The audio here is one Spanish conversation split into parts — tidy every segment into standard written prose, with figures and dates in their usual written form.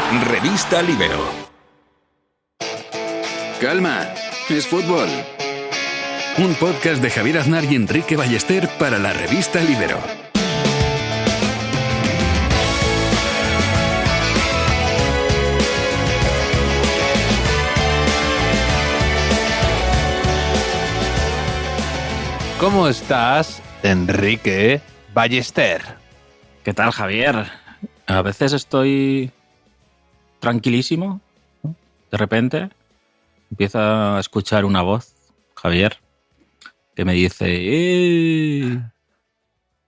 Revista Libero. Calma, es fútbol. Un podcast de Javier Aznar y Enrique Ballester para la revista Libero. ¿Cómo estás, Enrique Ballester? ¿Qué tal, Javier? A veces estoy tranquilísimo, ¿no? De repente empiezo a escuchar una voz, Javier, que me dice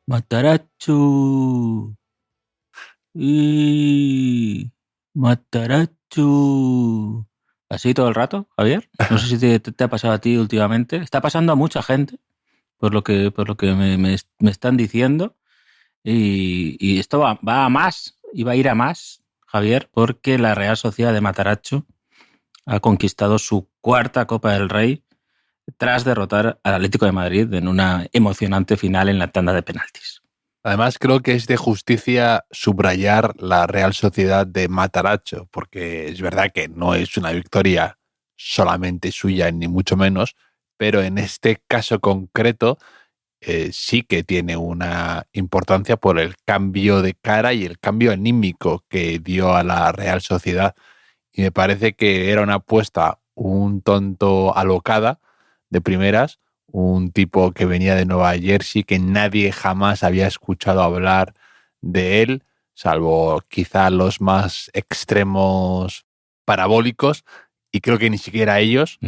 Mataracho, Mataracho. Así todo el rato, Javier. No sé si te ha pasado a ti últimamente. Está pasando a mucha gente, por lo que me están diciendo. Y esto va a más, y va a ir a más, Javier, porque la Real Sociedad de Mataracho ha conquistado su cuarta Copa del Rey tras derrotar al Atlético de Madrid en una emocionante final en la tanda de penaltis. Además, creo que es de justicia subrayar la Real Sociedad de Mataracho, porque es verdad que no es una victoria solamente suya, ni mucho menos, pero en este caso concreto sí que tiene una importancia por el cambio de cara y el cambio anímico que dio a la Real Sociedad. Y me parece que era una apuesta un tonto alocada de primeras, un tipo que venía de Nueva Jersey, que nadie jamás había escuchado hablar de él, salvo quizá los más extremos parabólicos, y creo que ni siquiera ellos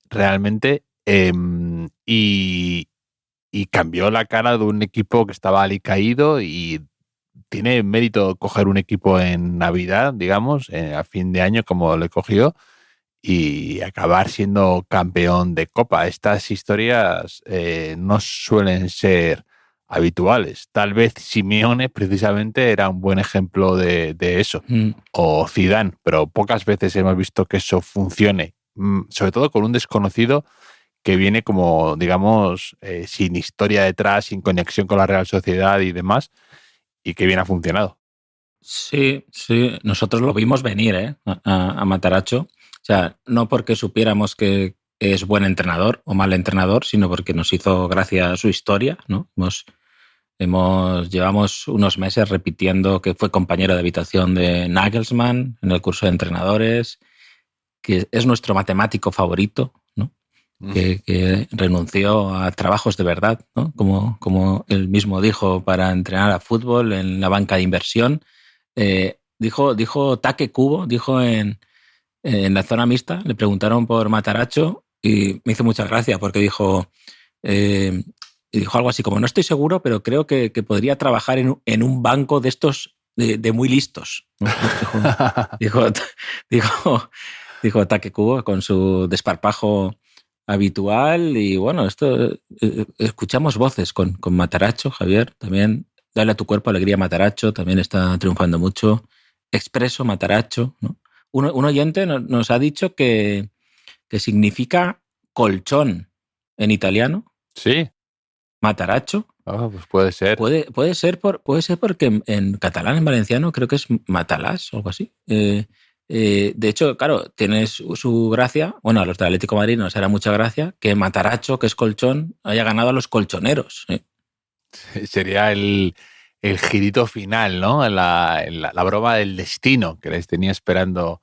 realmente. Y cambió la cara de un equipo que estaba alicaído, y tiene mérito coger un equipo en Navidad, digamos, a fin de año como le cogió, y acabar siendo campeón de Copa. Estas historias no suelen ser habituales. Tal vez Simeone precisamente era un buen ejemplo de eso, o Zidane, pero pocas veces hemos visto que eso funcione, sobre todo con un desconocido que viene como, digamos, sin historia detrás, sin conexión con la Real Sociedad y demás, y que bien ha funcionado. Sí, nosotros lo vimos venir, a Mataracho. O sea, no porque supiéramos que es buen entrenador o mal entrenador, sino porque nos hizo gracia su historia, ¿no? Llevamos unos meses repitiendo que fue compañero de habitación de Nagelsmann en el curso de entrenadores, que es nuestro matemático favorito, ¿no? Que renunció a trabajos de verdad, ¿no? Como él mismo dijo, para entrenar a fútbol en la banca de inversión. Dijo Take Kubo, dijo en la zona mixta, le preguntaron por Mataracho y me hizo mucha gracia porque dijo algo así como: no estoy seguro, pero creo que podría trabajar en un banco de estos de muy listos, ¿no? Dijo Take Kubo con su desparpajo habitual. Y bueno, esto escuchamos voces con Mataracho, Javier, también. Dale a tu cuerpo alegría, Mataracho, también está triunfando mucho. Expreso Mataracho, ¿no? Un oyente nos ha dicho que significa colchón en italiano. Sí. Mataracho. Pues puede ser. Puede ser porque en catalán, en valenciano, creo que es matalás o algo así. De hecho, claro, tiene su gracia. Bueno, a los del Atlético de Madrid nos hará mucha gracia que Mataracho, que es colchón, haya ganado a los colchoneros. Sería el girito final, ¿no? La broma del destino que les tenía esperando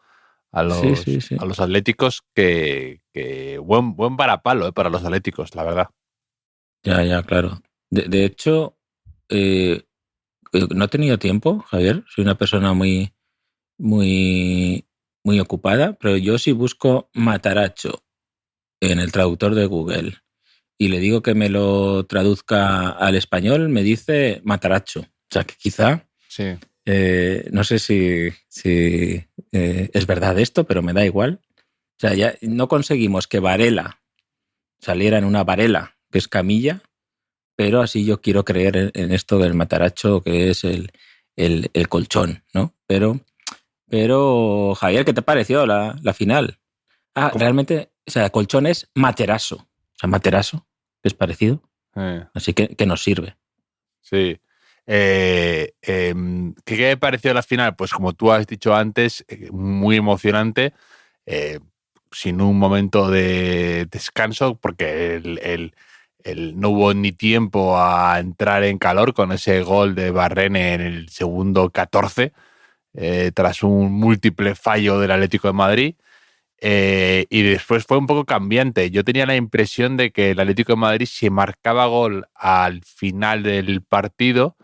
a los, sí. a los atléticos, que buen varapalo para los atléticos, la verdad. Ya, claro. De hecho, no he tenido tiempo, Javier. Soy una persona muy, muy, muy ocupada, pero yo si busco Mataracho en el traductor de Google y le digo que me lo traduzca al español, me dice Mataracho. O sea, que quizá, sí. No sé si es verdad esto, pero me da igual. O sea, ya no conseguimos que Varela saliera en una Varela, que es camilla, pero así yo quiero creer en esto del Mataracho, que es el colchón, ¿no? Pero Javier, ¿qué te pareció la final? Realmente, o sea, colchón es materazo. O sea, materazo, que es parecido. Así que nos sirve. Sí. ¿Qué me pareció la final? Pues como tú has dicho antes, muy emocionante, sin un momento de descanso, porque no hubo ni tiempo a entrar en calor con ese gol de Barrene en el segundo 14, tras un múltiple fallo del Atlético de Madrid. Y después fue un poco cambiante. Yo tenía la impresión de que el Atlético de Madrid, si marcaba gol al final del partido,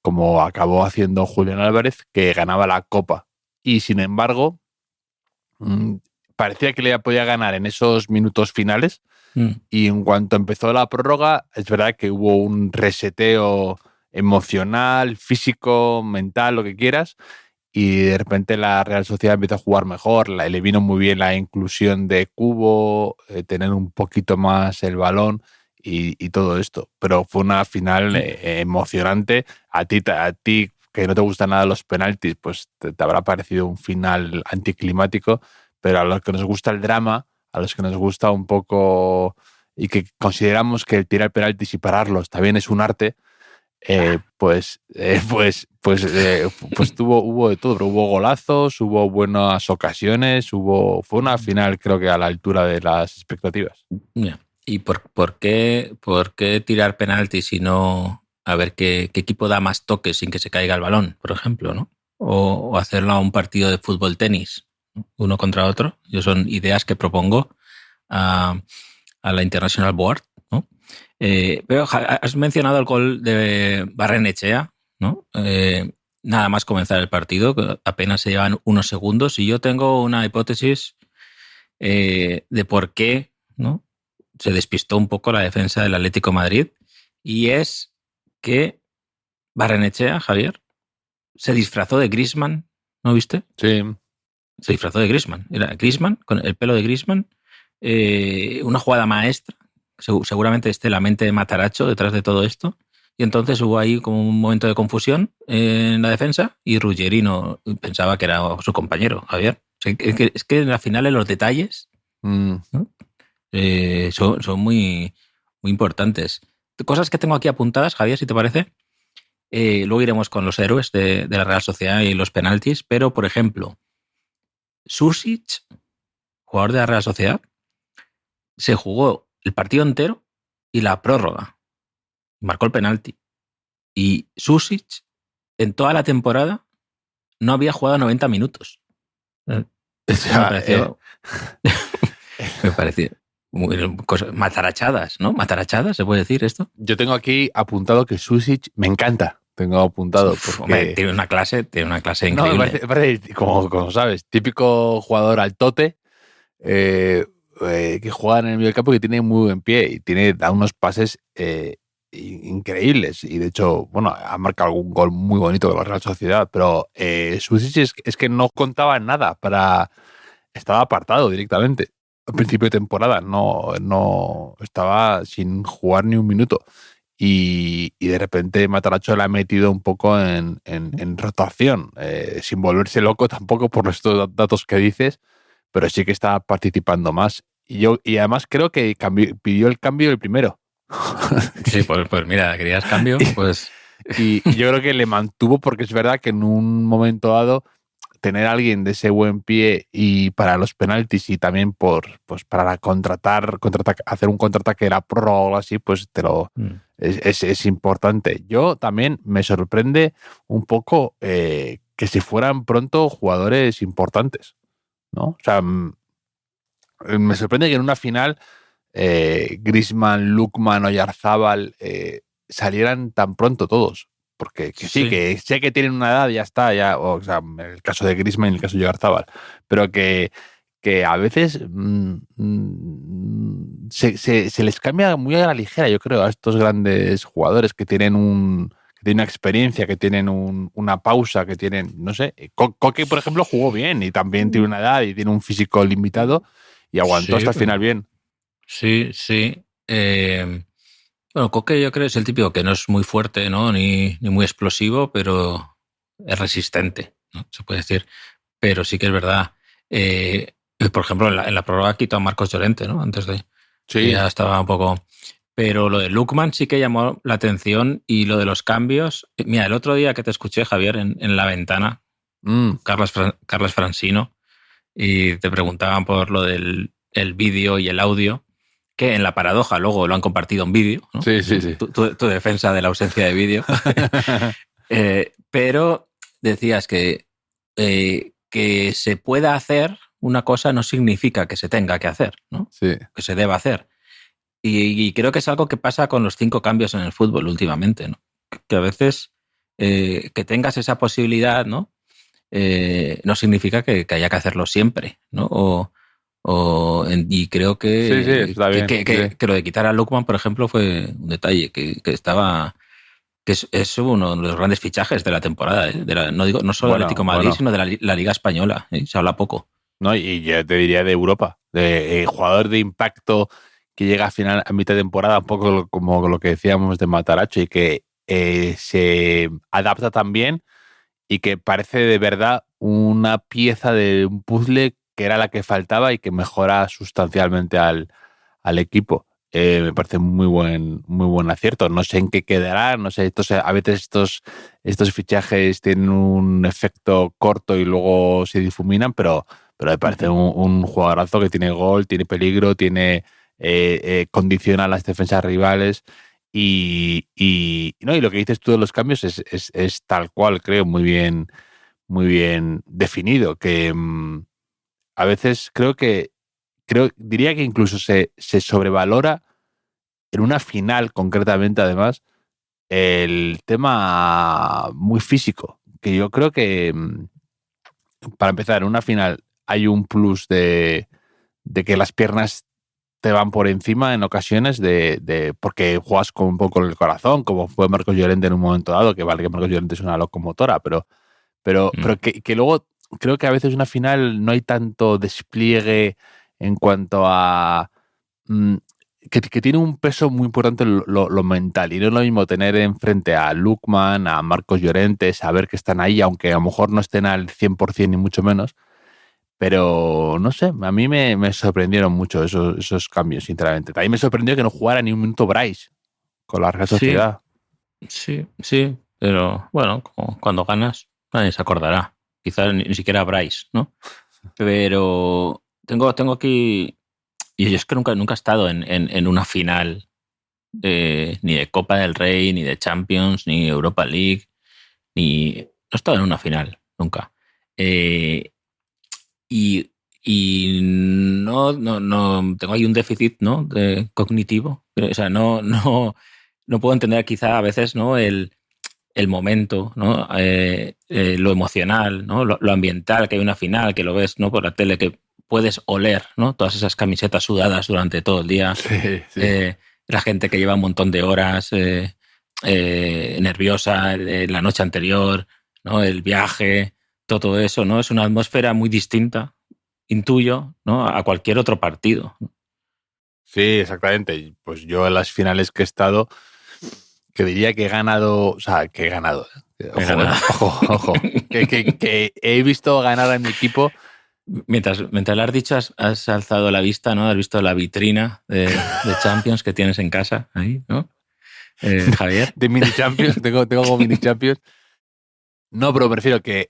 como acabó haciendo Julián Álvarez, que ganaba la Copa. Y sin embargo, parecía que le podía ganar en esos minutos finales. Y en cuanto empezó la prórroga, es verdad que hubo un reseteo emocional, físico, mental, lo que quieras. Y de repente la Real Sociedad empezó a jugar mejor, le vino muy bien la inclusión de Cubo, tener un poquito más el balón y todo esto. Pero fue una final emocionante. A ti que no te gustan nada los penaltis, pues te habrá parecido un final anticlimático, pero a los que nos gusta el drama, a los que nos gusta un poco y que consideramos que el tirar penaltis y pararlos también es un arte, pues hubo de todo, pero hubo golazos, hubo buenas ocasiones, fue una final creo que a la altura de las expectativas. ¿Y por qué tirar penaltis y no a ver qué equipo da más toques sin que se caiga el balón, por ejemplo, ¿no? O hacerlo a un partido de fútbol-tenis, uno contra otro? Son ideas que propongo a la International Board, ¿no? Pero has mencionado el gol de Barrenechea, ¿no? Nada más comenzar el partido, apenas se llevan unos segundos, y yo tengo una hipótesis de por qué, ¿no?, se despistó un poco la defensa del Atlético de Madrid, y es que Barrenechea, Javier, se disfrazó de Griezmann, ¿no viste? Sí. Se disfrazó de Griezmann. Era Griezmann, con el pelo de Griezmann, una jugada maestra. Seguramente esté la mente de Matarazzo detrás de todo esto. Y entonces hubo ahí como un momento de confusión en la defensa, y Ruggeri no pensaba que era su compañero, Javier. O sea, es que en la final los detalles, ¿no?, son muy, muy importantes. Cosas que tengo aquí apuntadas, Javier, si te parece. Luego iremos con los héroes de la Real Sociedad y los penaltis, pero, por ejemplo, Sušić, jugador de la Real Sociedad, se jugó el partido entero y la prórroga. Marcó el penalti. Y Sušić, en toda la temporada, no había jugado 90 minutos. Me pareció matarachadas, ¿no? Matarachadas, ¿se puede decir esto? Yo tengo aquí apuntado que Sušić me encanta. Tengo apuntado porque... Hombre, tiene una clase increíble. No, me parece como sabes, típico jugador altote, que juega en el medio del campo, que tiene muy buen pie y da unos pases increíbles. Y de hecho, bueno, ha marcado algún gol muy bonito de la Real Sociedad, pero Sušić es que no contaba en nada estaba apartado directamente. Al principio de temporada no estaba sin jugar ni un minuto. Y de repente Matarazzo le ha metido un poco en rotación, sin volverse loco tampoco por los datos que dices, pero sí que está participando más. Y además creo que pidió el cambio el primero. Sí, pues mira, querías cambio, pues... Y yo creo que le mantuvo, porque es verdad que en un momento dado tener a alguien de ese buen pie y para los penaltis, y también para hacer un contraataque, la prórroga o algo así, pues es importante. Yo también me sorprende un poco que si fueran pronto jugadores importantes, ¿no? O sea, me sorprende que en una final Griezmann, Lookman, Oyarzábal salieran tan pronto todos. Porque sí, que sé que tienen una edad, ya está, o sea, en el caso de Griezmann y en el caso de Oyarzábal, pero que a veces se les cambia muy a la ligera, yo creo, a estos grandes jugadores que tienen una experiencia, que tienen una pausa, que tienen, no sé, Koke, por ejemplo, jugó bien y también tiene una edad y tiene un físico limitado y aguantó hasta el final bien. Sí. Bueno, Koke yo creo que es el típico que no es muy fuerte, ¿no?, ni muy explosivo, pero es resistente, ¿no?, se puede decir. Pero sí que es verdad. Por ejemplo, en la prórroga quitó a Marcos Llorente, ¿no?, antes de... Sí. Ya estaba un poco... Pero lo de Lookman sí que llamó la atención y lo de los cambios. Mira, el otro día que te escuché, Javier, en La Ventana, Carlos Francino, y te preguntaban por lo del el vídeo y el audio, que en la paradoja luego lo han compartido en vídeo, ¿no? Sí. Tu defensa de la ausencia de vídeo. Pero decías que se pueda hacer una cosa no significa que se tenga que hacer, ¿no? Sí. Que se deba hacer. Y creo que es algo que pasa con los 5 cambios en el fútbol últimamente, ¿no? Que a veces que tengas esa posibilidad, ¿no? No significa que haya que hacerlo siempre, ¿no? Y creo que, está bien, que lo de quitar a Lookman, por ejemplo, fue un detalle que estaba... que es uno de los grandes fichajes de la temporada, ¿eh? No solo del Atlético de Madrid, sino de la Liga Española, ¿eh? Se habla poco. No, y yo te diría de Europa, de jugador de impacto que llega a mitad de temporada, un poco como lo que decíamos de Matarazzo, y que se adapta también y que parece de verdad una pieza de un puzzle que era la que faltaba y que mejora sustancialmente al equipo. Me parece muy buen acierto. No sé en qué quedará, no sé, a veces estos fichajes tienen un efecto corto y luego se difuminan, pero me parece un jugadorazo que tiene gol, tiene peligro, condiciona a las defensas rivales y lo que dices tú de los cambios es tal cual, creo, muy bien definido, que a veces diría que incluso se sobrevalora en una final concretamente, además, el tema muy físico, que yo creo que para empezar, en una final hay un plus de que las piernas te van por encima en ocasiones porque juegas con un poco el corazón, como fue Marcos Llorente en un momento dado, que vale que Marcos Llorente es una locomotora, pero que luego creo que a veces en una final no hay tanto despliegue en cuanto a que tiene un peso muy importante lo mental, y no es lo mismo tener enfrente a Lookman, a Marcos Llorente, saber que están ahí, aunque a lo mejor no estén al 100% ni mucho menos. Pero no sé, a mí me sorprendieron mucho esos cambios, sinceramente. También me sorprendió que no jugara ni un minuto Bryce con la Real Sociedad. Sí, pero bueno, como cuando ganas, nadie se acordará. Quizás ni siquiera Bryce, ¿no? Pero tengo aquí... Y yo es que nunca he estado en una final ni de Copa del Rey, ni de Champions, ni Europa League, no he estado en una final, nunca. Y no tengo ahí un déficit, ¿no? Cognitivo. O sea, no puedo entender quizá a veces, ¿no? El momento, ¿no? Lo emocional, ¿no? Lo ambiental, que hay una final, que lo ves, ¿no? Por la tele, que puedes oler, ¿no? Todas esas camisetas sudadas durante todo el día. Sí. La gente que lleva un montón de horas nerviosa la noche anterior, ¿no? El viaje, todo eso, ¿no? Es una atmósfera muy distinta, intuyo, ¿no? A cualquier otro partido. Sí, exactamente. Pues yo en las finales que he estado, que diría que he ganado, Ojo. que he visto ganar a mi equipo. Mientras lo has dicho, has alzado la vista, ¿no? Has visto la vitrina de Champions que tienes en casa, ahí, ¿no? Javier. De mini Champions, tengo como mini Champions. No, pero prefiero que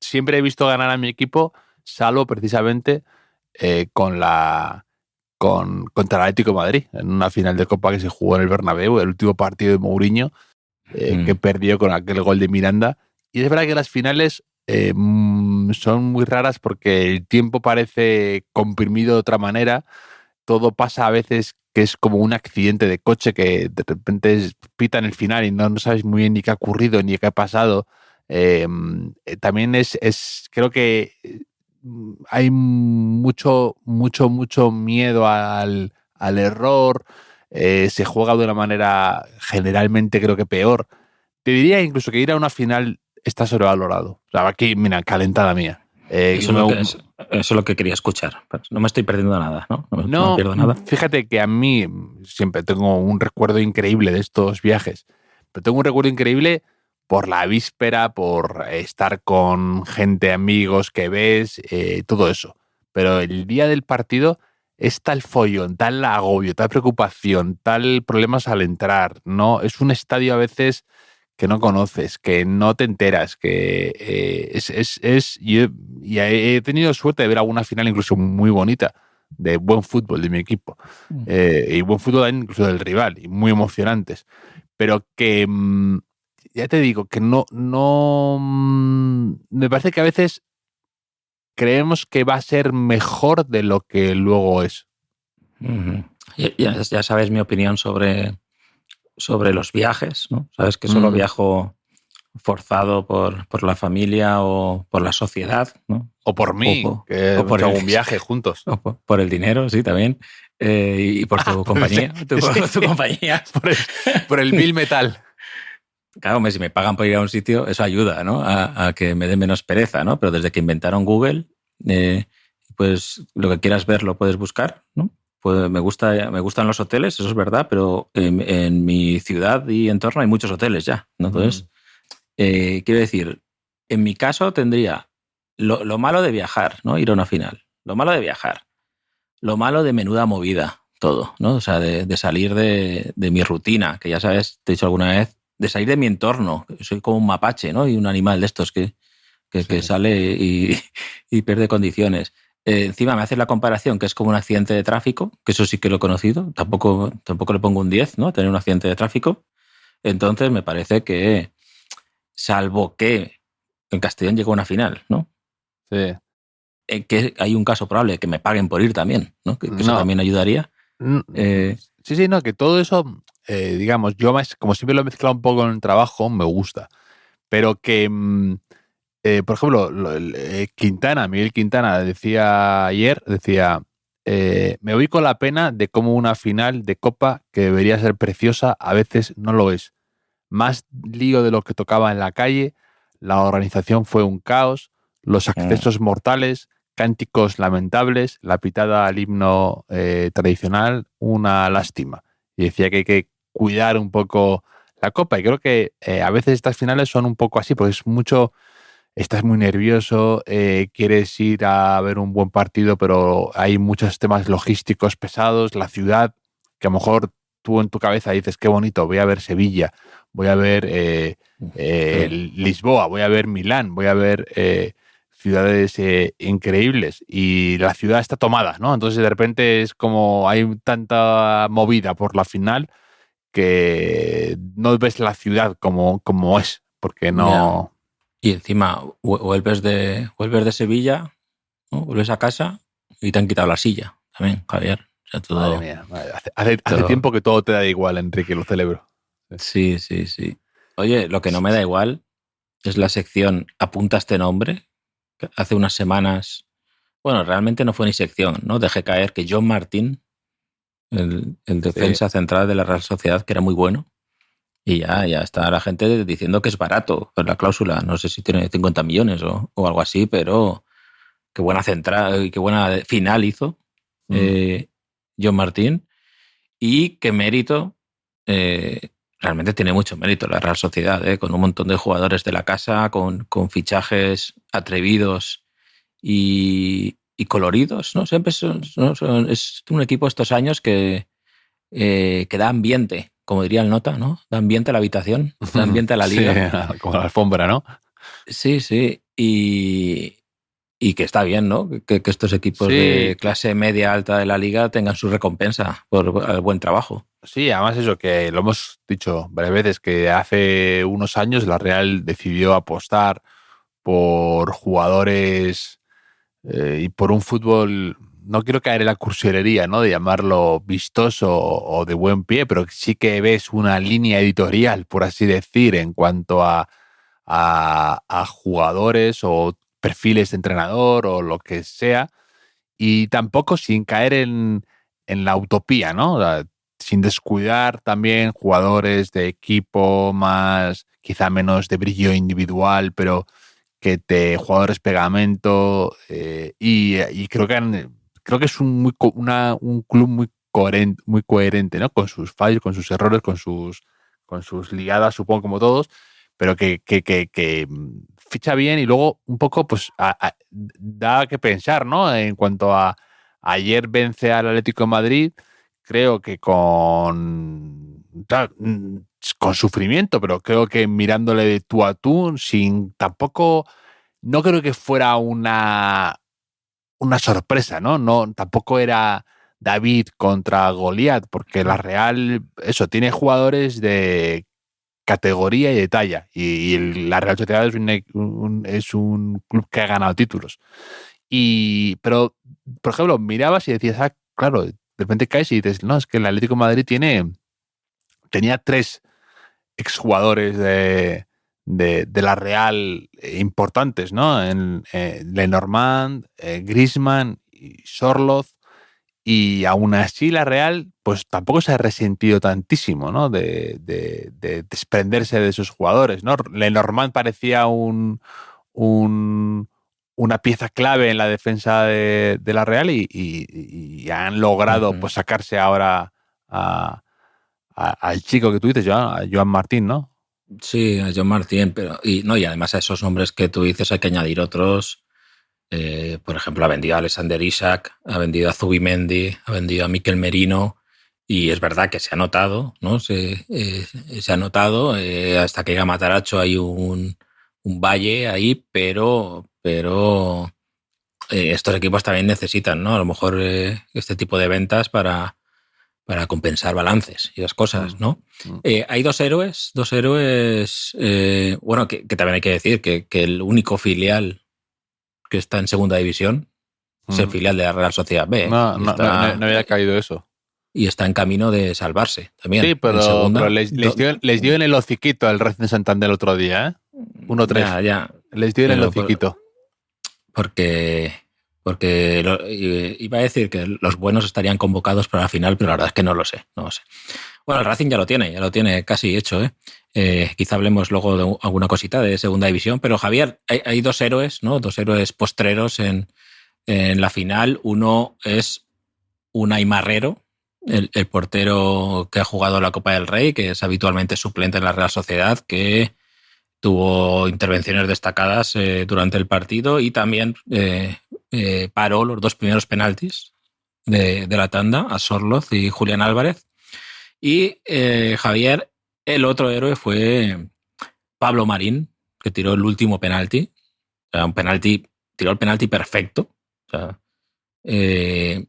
siempre he visto ganar a mi equipo, salvo precisamente contra el Atlético de Madrid, en una final de Copa que se jugó en el Bernabéu, el último partido de Mourinho, que perdió con aquel gol de Miranda. Y es verdad que las finales son muy raras porque el tiempo parece comprimido de otra manera. Todo pasa a veces que es como un accidente de coche que de repente pita en el final y no sabes muy bien ni qué ha ocurrido ni qué ha pasado. También creo que hay mucho miedo al error. Se juega de una manera generalmente creo que peor. Te diría incluso que ir a una final está sobrevalorado. O sea, aquí, mira, calentada mía. Eso es lo que quería escuchar. No me estoy perdiendo nada, ¿no? No pierdo nada. Fíjate que a mí siempre tengo un recuerdo increíble de estos viajes. Pero tengo un recuerdo increíble por la víspera, por estar con gente, amigos que ves, todo eso. Pero el día del partido es tal follón, tal agobio, tal preocupación, tal problemas al entrar, ¿no? Es un estadio a veces que no conoces, que no te enteras, que yo y he tenido suerte de ver alguna final incluso muy bonita, de buen fútbol de mi equipo, y buen fútbol también incluso del rival, y muy emocionantes, pero que ya te digo, que me parece que a veces creemos que va a ser mejor de lo que luego es. Uh-huh. Ya sabes mi opinión sobre los viajes, ¿no? Sabes que solo viajo forzado por la familia o por la sociedad, ¿no? O por mí, que hemos hecho algún viaje juntos. O por el dinero, sí, también. Y por tu compañía. Tu compañía. Por el Bill Metal. Claro, si me pagan por ir a un sitio, eso ayuda, ¿no? A que me dé menos pereza, ¿no? Pero desde que inventaron Google, pues lo que quieras ver lo puedes buscar, ¿no? Pues me gustan los hoteles, eso es verdad, pero en mi ciudad y entorno hay muchos hoteles ya, ¿no? Entonces, quiero decir, en mi caso tendría lo malo de viajar, ¿no? Ir a una final. Lo malo de viajar. Lo malo de menuda movida, todo, ¿no? O sea, de salir de mi rutina, que ya sabes, te he dicho alguna vez, de salir de mi entorno. Soy como un mapache, ¿no? Y un animal de estos que sale y pierde condiciones. Encima me haces la comparación, que es como un accidente de tráfico, que eso sí que lo he conocido. Tampoco le pongo un 10, ¿no? Tener un accidente de tráfico. Entonces me parece que, salvo que en Castellón llegó a una final, ¿no? Sí. Que hay un caso probable que me paguen por ir también, ¿no? Que eso también ayudaría. Sí, no, que todo eso, digamos, yo más, como siempre lo he mezclado un poco en el trabajo, me gusta. Pero que, por ejemplo, Miguel Quintana decía ayer, me voy con la pena de cómo una final de Copa que debería ser preciosa a veces no lo es. Más lío de lo que tocaba en la calle, la organización fue un caos, los accesos mortales, cánticos lamentables, la pitada al himno tradicional, una lástima. Y decía que hay que cuidar un poco la Copa. Y creo que a veces estas finales son un poco así, porque es mucho, estás muy nervioso, quieres ir a ver un buen partido, pero hay muchos temas logísticos pesados, la ciudad, que a lo mejor tú en tu cabeza dices, qué bonito, voy a ver Sevilla, voy a ver Lisboa, voy a ver Milán, voy a ver ciudades increíbles, y la ciudad está tomada, ¿no? Entonces de repente es como hay tanta movida por la final que no ves la ciudad como es, porque no... Y encima vuelves de Sevilla, ¿no? Vuelves a casa y te han quitado la silla también, Javier. O sea, todo, madre mía, hace tiempo que todo te da igual, Enrique, lo celebro. Sí. Oye, lo que no me da igual es la sección Apunta este nombre, que hace unas semanas, bueno, realmente no fue ni sección, ¿no? Dejé caer que John Martín, el defensa central de la Real Sociedad, que era muy bueno, y ya está la gente diciendo que es barato por la cláusula. No sé si tiene 50 millones o algo así, pero qué buena central, qué buena final hizo John Martín, y qué mérito. Realmente tiene mucho mérito la Real Sociedad, con un montón de jugadores de la casa, con fichajes atrevidos y coloridos, ¿no? Siempre es un equipo estos años que da ambiente, como diría el Nota, ¿no? Da ambiente a la habitación, da ambiente a la liga. Sí, como la alfombra, ¿no? Sí. Y que está bien, ¿no? Que estos equipos de clase media alta de la liga tengan su recompensa por el buen trabajo. Sí, además eso, que lo hemos dicho varias veces, que hace unos años la Real decidió apostar por jugadores y por un fútbol, no quiero caer en la cursilería, ¿no? De llamarlo vistoso o de buen pie, pero sí que ves una línea editorial, por así decir, en cuanto a jugadores o perfiles de entrenador o lo que sea, y tampoco sin caer en la utopía, ¿no? O sea, sin descuidar también jugadores de equipo más, quizá menos de brillo individual, pero jugadores pegamento, y creo que es un club muy coherente, ¿no? Con sus fallos, con sus errores, con sus ligadas, supongo, como todos, pero que ficha bien y luego un poco pues da que pensar, ¿no? En cuanto a Ayer vence al Atlético de Madrid, creo que con sufrimiento, pero creo que mirándole de tú a tú, sin tampoco, no creo que fuera una sorpresa, ¿no? No, tampoco era David contra Goliat, porque la Real, eso, tiene jugadores de categoría y de talla, y la Real Sociedad es un club que ha ganado títulos. Pero, por ejemplo, mirabas y decías, claro, de repente caes y dices, no, es que el Atlético de Madrid tenía 3 exjugadores de la Real importantes, ¿no? Lenormand, Griezmann y Sorloth, y aún así la Real pues tampoco se ha resentido tantísimo, ¿no? De desprenderse de esos jugadores, ¿no? Lenormand parecía una pieza clave en la defensa de la Real y han logrado pues sacarse ahora al chico que tú dices, a Joan Martín, ¿no? Sí, a John Martín, y además a esos nombres que tú dices hay que añadir otros. Por ejemplo, ha vendido a Alexander Isak, ha vendido a Zubimendi, ha vendido a Mikel Merino, y es verdad que se ha notado, ¿no? Se ha notado, hasta que llega Matarazzo hay un valle ahí, pero estos equipos también necesitan, ¿no? A lo mejor este tipo de ventas para compensar balances y esas cosas, ¿no? Hay dos héroes, bueno, que también hay que decir que el único filial que está en segunda división es el filial de la Real Sociedad B. No había caído eso. Y está en camino de salvarse también. Sí, pero les dio en el hociquito al Racing Santander el otro día, ¿eh? 1-3. Ya. Les dio en el hociquito. Porque iba a decir que los buenos estarían convocados para la final, pero la verdad es que no lo sé. Bueno, el Racing ya lo tiene casi hecho, ¿eh? Quizá hablemos luego de alguna cosita de segunda división, pero Javier, hay 2 héroes, ¿no? 2 héroes postreros en la final. Uno es Unai Marrero, el portero que ha jugado la Copa del Rey, que es habitualmente suplente en la Real Sociedad, que tuvo intervenciones destacadas durante el partido y también paró los 2 primeros penaltis de la tanda, a Sorloth y Julián Álvarez. Y Javier, el otro héroe fue Pablo Marín, que tiró el último penalti. O sea, tiró el penalti perfecto. O sea, se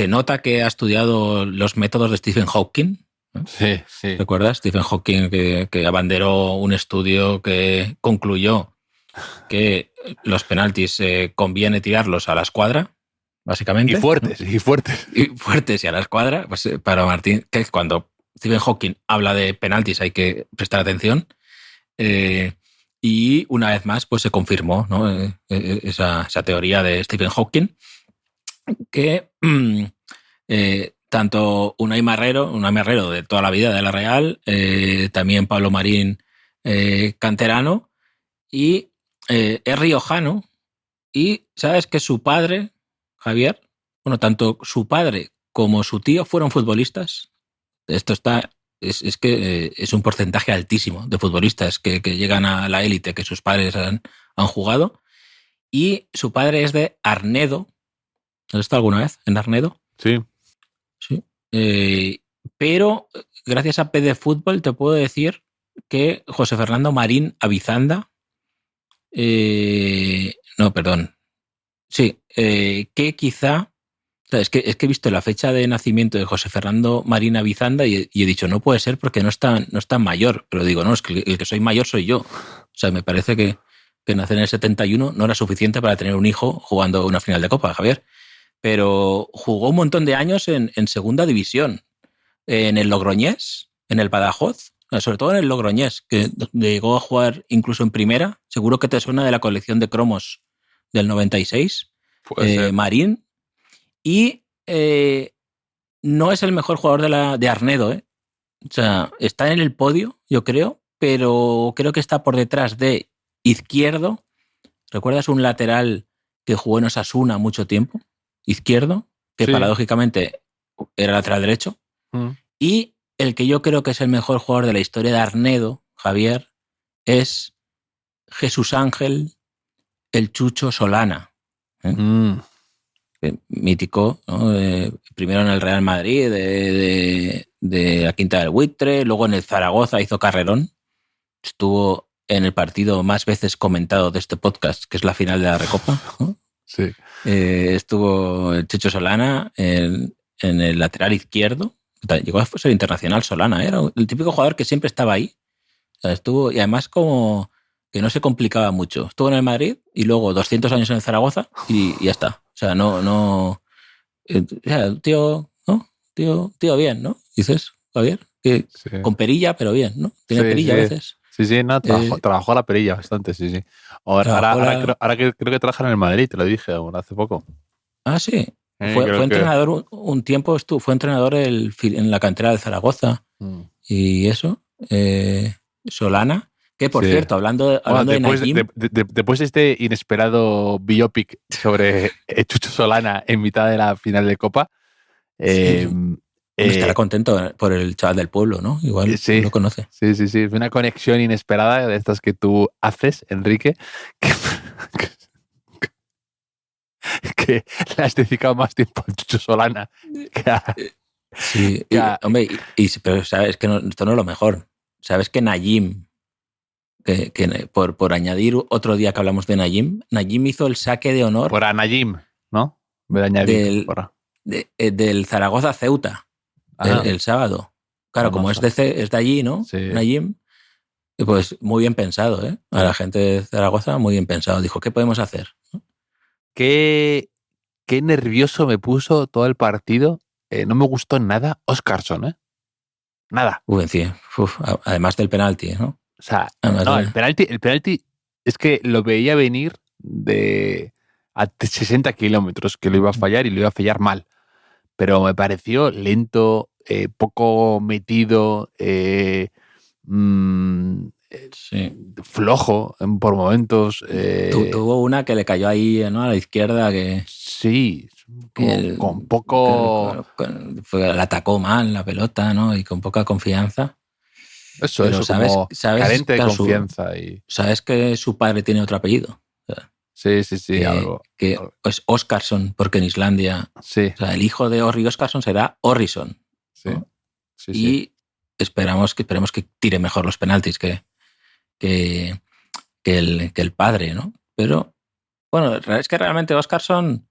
nota que ha estudiado los métodos de Stephen Hawking. Sí. ¿Recuerdas? Stephen Hawking que abanderó un estudio que concluyó que los penaltis conviene tirarlos a la escuadra, básicamente. Y fuertes. Y fuertes y a la escuadra. Pues para Martín, que cuando Stephen Hawking habla de penaltis hay que prestar atención. Y una vez más pues se confirmó, ¿no? esa teoría de Stephen Hawking, que tanto Unai Marrero de toda la vida de la Real, también Pablo Marín, canterano, y es riojano, y sabes que su padre, Javier, bueno, tanto su padre como su tío fueron futbolistas. Esto es que es un porcentaje altísimo de futbolistas que llegan a la élite, que sus padres han jugado, y su padre es de Arnedo. ¿Has estado alguna vez en Arnedo? Sí. Pero gracias a PD Fútbol te puedo decir que José Fernando Marín Avizanda, que quizá, o sea, es que he visto la fecha de nacimiento de José Fernando Marín Avizanda y he dicho, no puede ser porque no es tan mayor, pero digo, no, es que el que soy mayor soy yo. O sea, me parece que nacer en el 71 no era suficiente para tener un hijo jugando una final de Copa, Javier. Pero jugó un montón de años en segunda división, en el Logroñés, en el Badajoz, sobre todo en el Logroñés, que llegó a jugar incluso en primera. Seguro que te suena de la colección de cromos del 96, Marín. Y no es el mejor jugador de Arnedo, ¿eh? O sea, está en el podio, yo creo, pero creo que está por detrás de Izquierdo. ¿Recuerdas un lateral que jugó en Osasuna mucho tiempo? Izquierdo, que paradójicamente era lateral derecho. Y el que yo creo que es el mejor jugador de la historia de Arnedo, Javier, es Jesús Ángel el Chucho Solana. mítico, ¿no? Primero en el Real Madrid, de la Quinta del Buitre, luego en el Zaragoza hizo carrerón. Estuvo en el partido más veces comentado de este podcast, que es la final de la Recopa, ¿no? Sí. Estuvo el Chicho Solana en el lateral izquierdo. Llegó a ser internacional Solana, era el típico jugador que siempre estaba ahí. O sea, estuvo, y además como que no se complicaba mucho. Estuvo en el Madrid y luego 200 años en el Zaragoza y ya está. O sea, o sea, tío, ¿no? Tío bien, ¿no? Dices, Javier, que Sí. con perilla, pero bien, ¿no? Tiene Sí, perilla sí. a veces. Sí, no, trabajó la perilla bastante, sí. Ahora creo que trabaja en el Madrid, te lo dije hace poco. Ah, sí. Fue entrenador un tiempo, fue entrenador en la cantera del Zaragoza y eso. Solana, que por cierto, hablando de Najim... Después de este inesperado biopic sobre Chucho Solana en mitad de la final de Copa, estará contento por el chaval del pueblo, ¿no? Igual lo conoce. Sí. Es una conexión inesperada de estas que tú haces, Enrique, que le has dedicado más tiempo a Chucho Solana. Sí, hombre, pero sabes que esto no es lo mejor. Sabes que Najim, que por añadir otro día que hablamos de Najim hizo el saque de honor. Por Najim, ¿no? Del Zaragoza Ceuta, el sábado. Claro, como es de allí, ¿no? Sí. Najim, pues muy bien pensado, ¿eh? A la gente de Zaragoza, muy bien pensado. Dijo, ¿qué podemos hacer? Qué nervioso me puso todo el partido. No me gustó nada Óscarson, ¿eh? Nada. Además del penalti, ¿no? O sea, el penalti es que lo veía venir a 60 kilómetros, que lo iba a fallar y lo iba a fallar mal. Pero me pareció lento, poco metido, flojo por momentos. Tuvo una que le cayó ahí, ¿no? A la izquierda que... Sí, con poco... La atacó mal la pelota, ¿no? Y con poca confianza. Eso, sabes, carente de confianza. Sabes que su padre tiene otro apellido. Sí, algo. Que es Óscarson, porque en Islandia... Sí. O sea, el hijo de Orri Óscarson será Orrison. Sí. ¿no? Sí. Y esperemos que tire mejor los penaltis que el padre, ¿no? Pero, bueno, es que realmente Óscarson...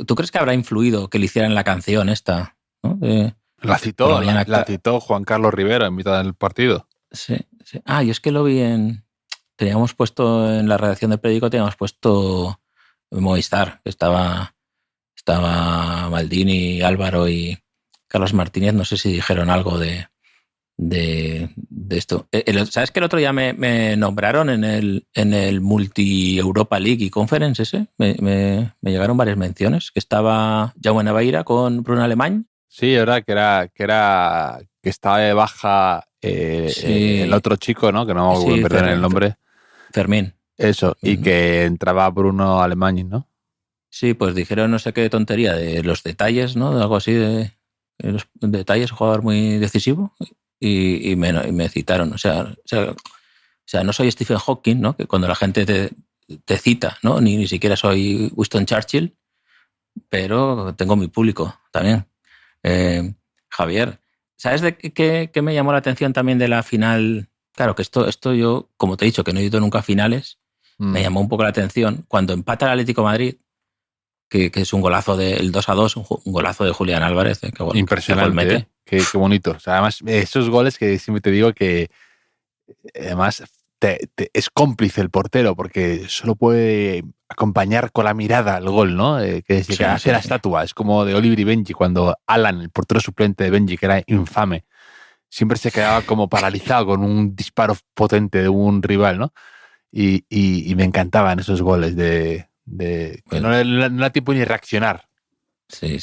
¿Tú crees que habrá influido que le hicieran la canción esta? ¿No? La citó Juan Carlos Rivera en mitad del partido. Sí. Y es que lo vi teníamos puesto en la redacción del periódico, teníamos puesto Movistar, que estaba Maldini, Álvaro y Carlos Martínez. No sé si dijeron algo de esto. ¿Sabes que el otro día me nombraron en el Multi Europa League y Conference ese? Me llegaron varias menciones, que estaba Jaume Naveira con Bruno Alemany. Sí, verdad que estaba de baja el otro chico, ¿no? Que no me voy a perder el nombre. Fermín. Eso, y que entraba Bruno Alemany, ¿no? Sí, pues dijeron no sé qué tontería de los detalles, ¿no? De algo así de los detalles, un jugador muy decisivo. Y me citaron. O sea, no soy Stephen Hawking, ¿no? Que cuando la gente te cita, ¿no? Ni siquiera soy Winston Churchill, pero tengo mi público también. Javier, ¿sabes de qué me llamó la atención también de la final? Claro, que esto yo, como te he dicho, que no he ido nunca a finales, me llamó un poco la atención cuando empata el Atlético de Madrid, que es un golazo del 2-2, un golazo de Julián Álvarez. Impresionante, qué bonito. O sea, además, esos goles que siempre te digo que además es cómplice el portero, porque solo puede acompañar con la mirada el gol, ¿no? Que hace la estatua. Es como de Oliver y Benji, cuando Alan, el portero suplente de Benji, que era infame, siempre se quedaba como paralizado con un disparo potente de un rival, ¿no? Y me encantaban esos goles que no era tiempo ni reaccionar. Sí.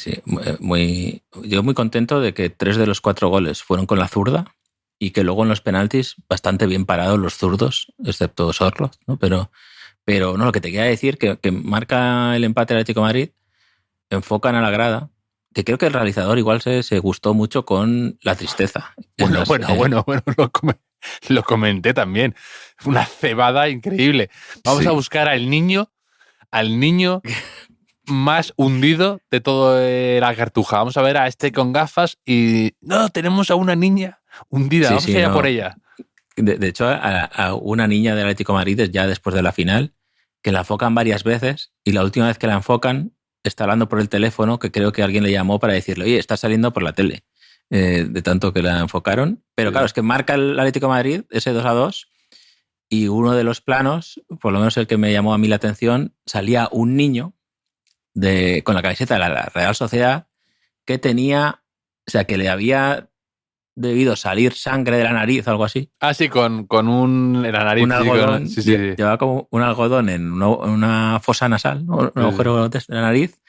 Yo muy contento de que 3 de los 4 goles fueron con la zurda y que luego en los penaltis bastante bien parados los zurdos, excepto Sorloth, ¿no? Pero no, lo que te quería decir, que marca el empate del Atlético de Madrid, enfocan a la grada, que creo que el realizador igual se gustó mucho con la tristeza. Bueno, lo comenté también. Una cebada increíble. Vamos a buscar al niño más hundido de todo la cartuja. Vamos a ver a este con gafas y no, tenemos a una niña hundida, Sí, vamos sí, a ir a no. por ella. De hecho, a una niña del Atlético de Madrid, ya después de la final, que la enfocan varias veces y la última vez que la enfocan está hablando por el teléfono, que creo que alguien le llamó para decirle, oye, está saliendo por la tele, de tanto que la enfocaron. Pero Sí. claro, es que marca el Atlético de Madrid ese 2-2 y uno de los planos, por lo menos el que me llamó a mí la atención, salía un niño con la camiseta de la Real Sociedad que tenía, o sea, que le había debido salir sangre de la nariz o algo así. Ah, sí, con en la nariz. Un algodón, Sí, sí. llevaba como un algodón en una fosa nasal, ¿no? Un agujero de la nariz,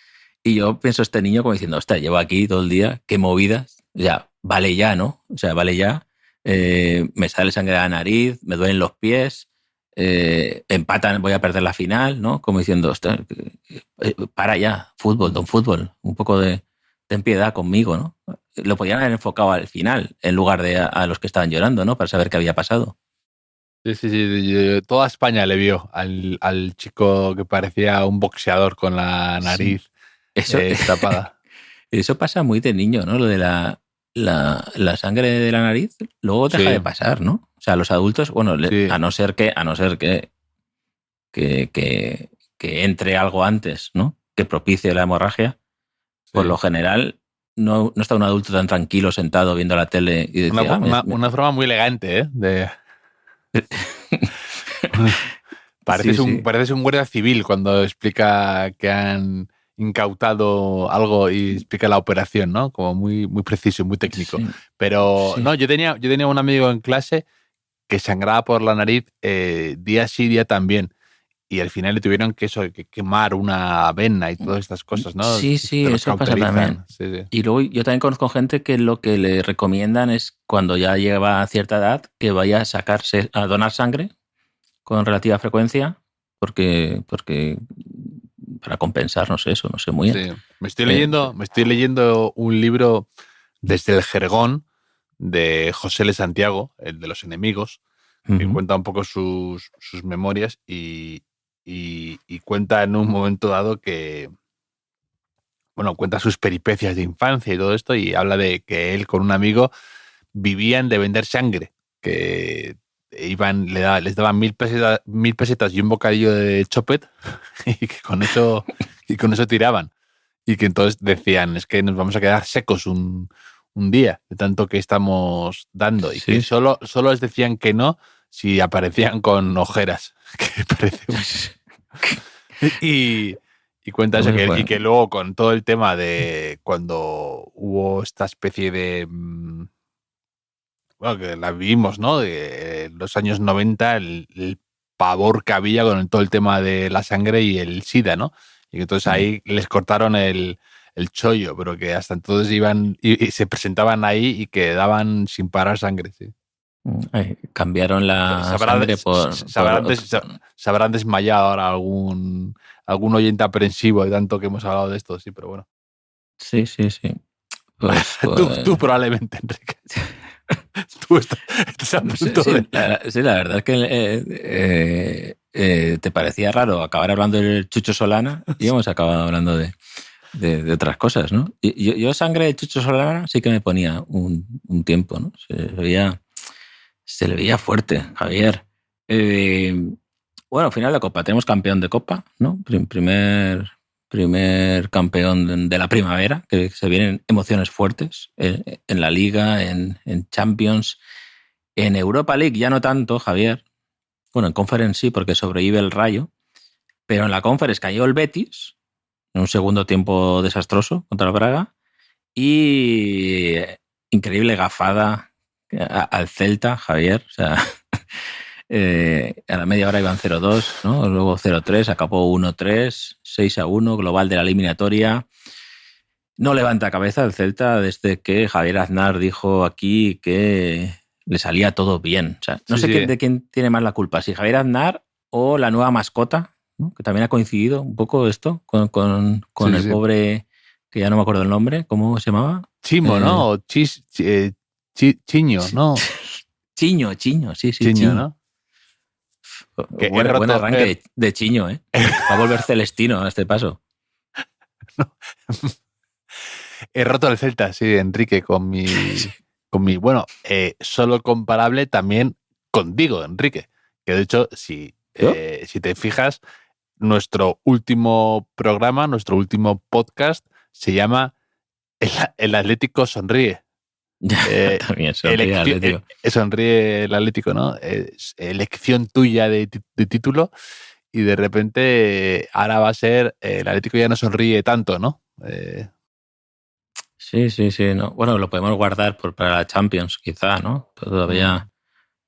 y yo pienso este niño como diciendo, hostia, llevo aquí todo el día, qué movidas, ya, vale ya, ¿no? O sea, vale ya, me sale sangre de la nariz, me duelen los pies, empatan, voy a perder la final, ¿no? Como diciendo, hostia, para ya, fútbol, don fútbol, un poco de ten piedad conmigo, ¿no? Lo podían haber enfocado al final, en lugar de a los que estaban llorando, ¿no? Para saber qué había pasado. Sí. Toda España le vio al chico que parecía un boxeador con la nariz tapada. Eso pasa muy de niño, ¿no? Lo de la sangre de la nariz, luego deja de pasar, ¿no? O sea, los adultos, bueno, a no ser que entre algo antes, ¿no? Que propicie la hemorragia, por lo general no está un adulto tan tranquilo sentado viendo la tele y decía, una forma muy elegante, Pareces un guardia civil cuando explica que han incautado algo y explica la operación, ¿no? Como muy, muy preciso, muy técnico. Sí. Pero no, yo tenía un amigo en clase que sangraba por la nariz día sí, día también. Y al final le tuvieron que quemar una vena y todas estas cosas, ¿no? Sí, eso pasa también. Sí. Y luego yo también conozco gente que lo que le recomiendan es cuando ya lleva a cierta edad que vaya a donar sangre con relativa frecuencia porque para compensar, no sé muy bien. Sí. Me estoy leyendo un libro desde el Jergón de José L. Santiago, el de los enemigos, que cuenta un poco sus memorias y cuenta en un momento dado que, bueno, cuenta sus peripecias de infancia y todo esto, y habla de que él con un amigo vivían de vender sangre, que les daban 1.000 pesetas y un bocadillo de chopet y que con eso tiraban, y que entonces decían, es que nos vamos a quedar secos un día de tanto que estamos dando, y que solo les decían que no si aparecían con ojeras, que parece y cuenta eso, y que luego con todo el tema de cuando hubo esta especie de bueno, que la vivimos, ¿no? De los años 90, el pavor que había con todo el tema de la sangre y el SIDA, ¿no? Y que entonces ahí les cortaron el chollo, pero que hasta entonces iban y se presentaban ahí y que daban sin parar sangre, sí. Cambiaron la sangre por... Se habrán desmayado ahora algún oyente aprensivo de tanto que hemos hablado de esto, sí, pero bueno. Sí. Pues, tú probablemente, Enrique. Tú estás a punto de... La verdad es que te parecía raro acabar hablando del Chucho Solana y hemos acabado hablando de otras cosas, ¿no? Yo sangre de Chucho Solana sí que me ponía un tiempo, ¿no? Se le veía fuerte, Javier. Bueno, final de Copa. Tenemos campeón de Copa, ¿no? Primer campeón de la primavera, que se vienen emociones fuertes en la Liga, en Champions, en Europa League ya no tanto, Javier. Bueno, en Conference sí, porque sobrevive el Rayo, pero en la Conference cayó el Betis en un segundo tiempo desastroso contra el Braga y increíble gafada al Celta, Javier. O sea, a la media hora iban 0-2, ¿no? Luego 0-3, acabó 1-3, 6-1, global de la eliminatoria. No levanta cabeza el Celta desde que Javier Aznar dijo aquí que le salía todo bien. O sea, no sé de quién tiene más la culpa, si Javier Aznar o la nueva mascota, ¿no? Que también ha coincidido un poco esto con el pobre, que ya no me acuerdo el nombre, ¿cómo se llamaba? Chimo, ¿no? Chiño, ¿no? Chiño, sí. Chiño, ¿no? Buen arranque de Chiño, ¿eh? Va a volver Celestino a este paso. He roto el Celta, sí, Enrique, bueno, solo comparable también contigo, Enrique. Que de hecho, si te fijas, nuestro último programa, nuestro último podcast se llama El Atlético Sonríe. También sonríe Atlético. Sonríe el Atlético, ¿no? Es elección tuya de título y de repente ahora va a ser el Atlético ya no sonríe tanto, ¿no? Sí. No. Bueno, lo podemos guardar para la Champions, quizá, ¿no?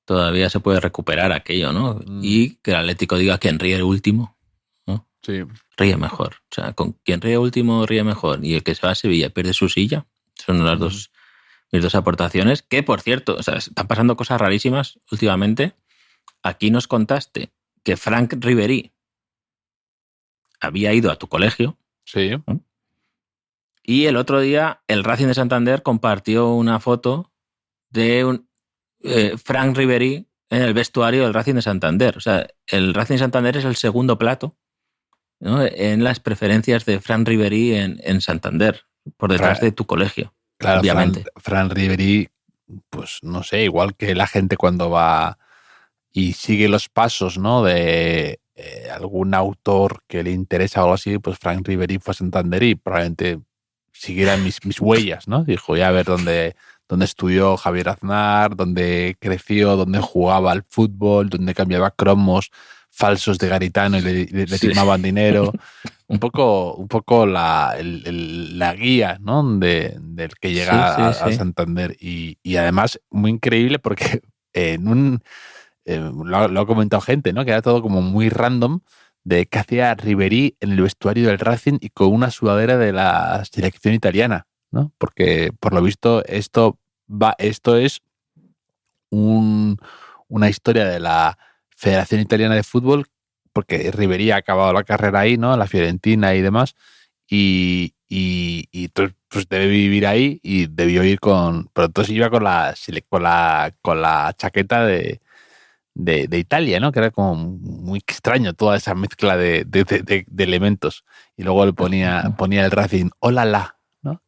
Todavía se puede recuperar aquello, ¿no? Y que el Atlético diga quién ríe el último, ¿no? Sí. Ríe mejor. O sea, con quien ríe último ríe mejor. Y el que se va a Sevilla pierde su silla. Son mis dos aportaciones. Que, por cierto, o sea, están pasando cosas rarísimas últimamente. Aquí nos contaste que Frank Ribery había ido a tu colegio. Sí. ¿no? Y el otro día el Racing de Santander compartió una foto de Frank Ribery en el vestuario del Racing de Santander. O sea, el Racing de Santander es el segundo plato, ¿no? En las preferencias de Frank Ribery en Santander, por detrás de tu colegio. Claro, obviamente. Frank Ribery, pues no sé, igual que la gente cuando va y sigue los pasos, ¿no? De algún autor que le interesa o algo así, pues Frank Ribery fue a Santander y probablemente siguiera mis huellas, ¿no? Dijo, ya a ver dónde estudió Javier Aznar, dónde creció, dónde jugaba al fútbol, dónde cambiaba cromos falsos de Garitano y le timaban dinero. Un poco la guía, ¿no? Del que llega a Santander. Y además, muy increíble porque lo ha comentado gente, ¿no? Que era todo como muy random, de que hacía Ribery en el vestuario del Racing y con una sudadera de la selección italiana, ¿no? Porque, por lo visto, esto es una historia de la Federación Italiana de Fútbol, porque Ribery ha acabado la carrera ahí, ¿no? En la Fiorentina y demás, y pues debe vivir ahí y debió ir pero entonces iba con la chaqueta de Italia, ¿no? Que era como muy extraño toda esa mezcla de elementos. Y luego le ponía el Racing, ¡hola la! ¿no?